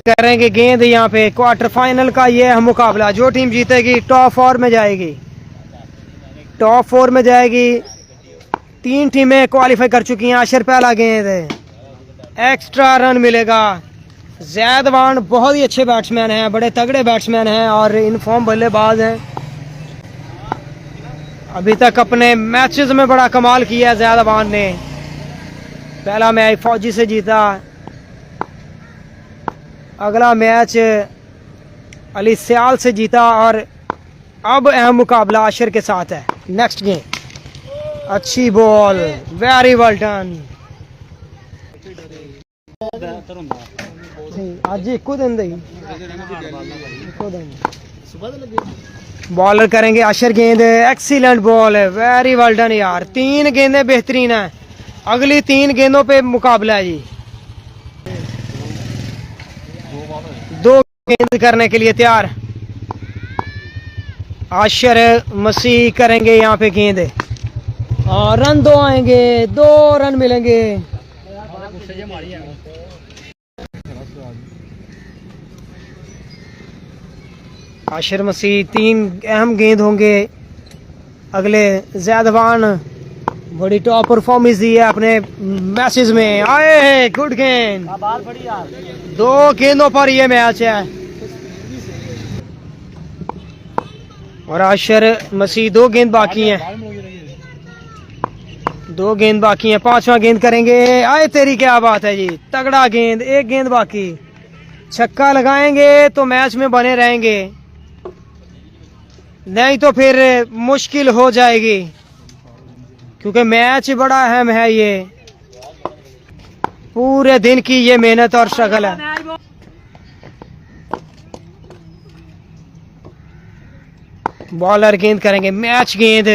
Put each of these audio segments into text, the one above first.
करेंगे गेंद यहाँ पे। क्वार्टर फाइनल का ये है मुकाबला। जो टीम जीतेगी टॉप 4 में जाएगी। टॉप 4 में जाएगी। 3 टीमें क्वालिफाई कर चुकी हैं। आशिर पहला गेंद, एक्स्ट्रा रन मिलेगा। जैदवान बहुत ही अच्छे बैट्समैन हैं, बड़े तगड़े बैट्समैन हैं और इनफॉर्म बल्लेबाज हैं। अभी तक अपने मैचेस में बड़ा कमाल किया जैदवान ने। पहला मैच फौजी से जीता, अगला मैच अली सियाल से जीता और अब अहम मुकाबला आशिर के साथ है। नेक्स्ट गेम, अच्छी बॉल, वेरी वेल डन। आज एको दिन बॉलर करेंगे आशिर गेंद, एक्सीलेंट बॉल है, वेरी वेल डन यार। 3 गेंदें बेहतरीन है। अगली 3 गेंदों पे मुकाबला है जी। 2 गेंद करने के लिए तैयार। आशिर मसीह करेंगे यहाँ पे गेंद और रन 2 आएंगे, 2 रन मिलेंगे। आशिर मसीह 3 अहम गेंद होंगे अगले। जैदवान बड़ी टॉप परफॉर्मेंस दी है अपने मैचेस में। आए गुड गेंद, 2 गेंदों पर ये मैच है और आशिर मसीह 2 गेंद बाकी हैं। 2 गेंद बाकी हैं, 5वां गेंद करेंगे। आए तेरी क्या बात है जी, तगड़ा गेंद। 1 गेंद बाकी, छक्का लगाएंगे तो मैच में बने रहेंगे, नहीं तो फिर मुश्किल हो जाएगी क्योंकि मैच बड़ा अहम है। ये पूरे दिन की ये मेहनत और स्ट्रगल है। बॉलर गेंद करेंगे, मैच गेंद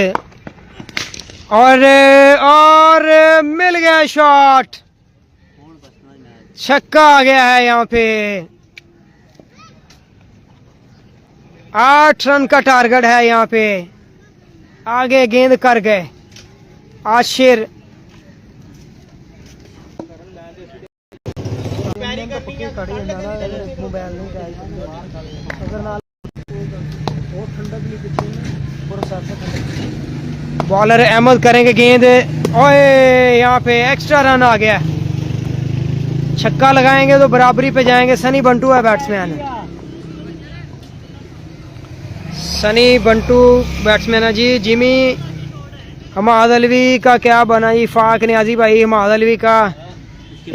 और मिल गया शॉट। छक्का आ गया है यहाँ पे। 8 रन का टारगेट है यहाँ पे। आगे गेंद कर गए आशिर। बॉलर अहमद करेंगे गेंद, ओए यहाँ पे एक्स्ट्रा रन आ गया। छक्का लगाएंगे तो बराबरी पे जाएंगे। सनी बंटू है बैट्समैन, सनी बंटू बैट्समैन है जी। जिमी हमाद अलवी का क्या बना जी, फाक नियाजी भाई हमाद अलवी का।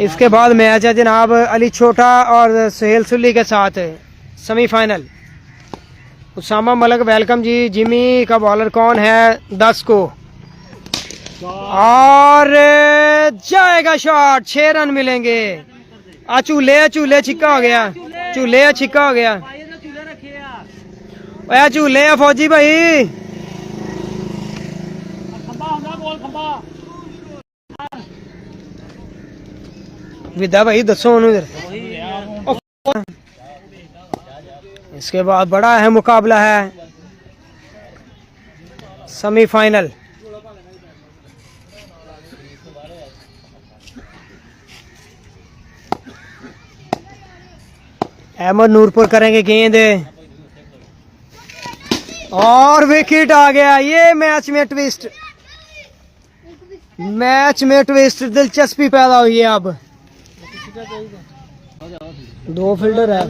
इसके बाद मैच है जनाब अली छोटा और सुहेल सुल्ली के साथ सेमीफाइनल। उसामा मलक वेलकम जी। जिमी का बॉलर कौन है, 10 को और जाएगा शॉट। 6 रन मिलेंगे। चूल्हे छिक्का हो गया, चूल्हे छिक्का हो गया। झूले आ फौजी भाई। विदा भाई दसो इधर। इसके बाद बड़ा है मुकाबला है, सेमीफाइनल। अहमद नूरपुर करेंगे गेंद और विकेट आ गया। ये मैच में ट्विस्ट, दिलचस्पी पैदा हुई है। अब 2 फील्डर है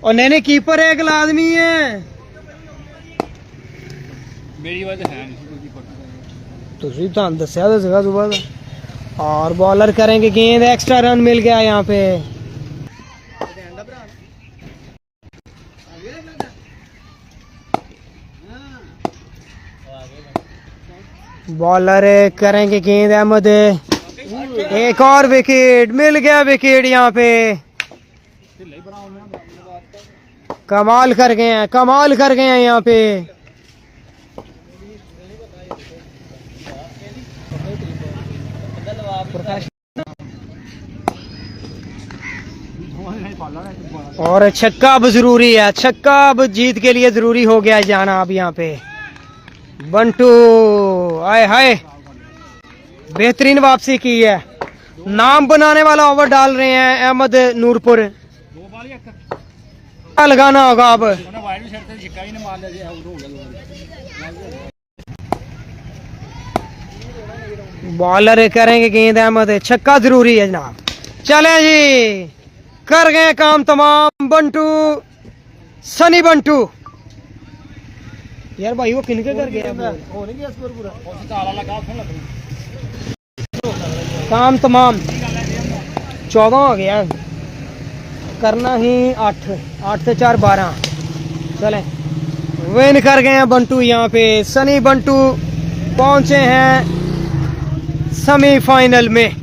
और नहीं कीपर एक लाजमी है। तुझे तो दसिया तो सीगा सुबह। और बॉलर करेंगे गेंद, एक्स्ट्रा रन मिल गया यहाँ पे। बॉलर करेंगे गेंद अहमद, एक और विकेट मिल गया। विकेट यहाँ पे कमाल कर गए हैं यहाँ पे। और छक्का अब जरूरी है, छक्का अब जीत के लिए जरूरी हो गया है जाना। अब यहाँ पे बंटू आए हाय बेहतरीन वापसी की है। नाम बनाने वाला ओवर डाल रहे हैं अहमद नूरपुर। क्या लगाना होगा अब? बॉलर करेंगे गेंद अहमद, छक्का जरूरी है जनाब। चलें जी, कर गए काम तमाम बंटू, सनी बंटू। यार भाई वो किनके कर गया? काम तमाम 14 हो गया, करना ही 8 से 4 12। चलें, विन कर गए हैं बंटू। यहाँ पे सनी बंटू पहुंचे हैं सेमीफाइनल में।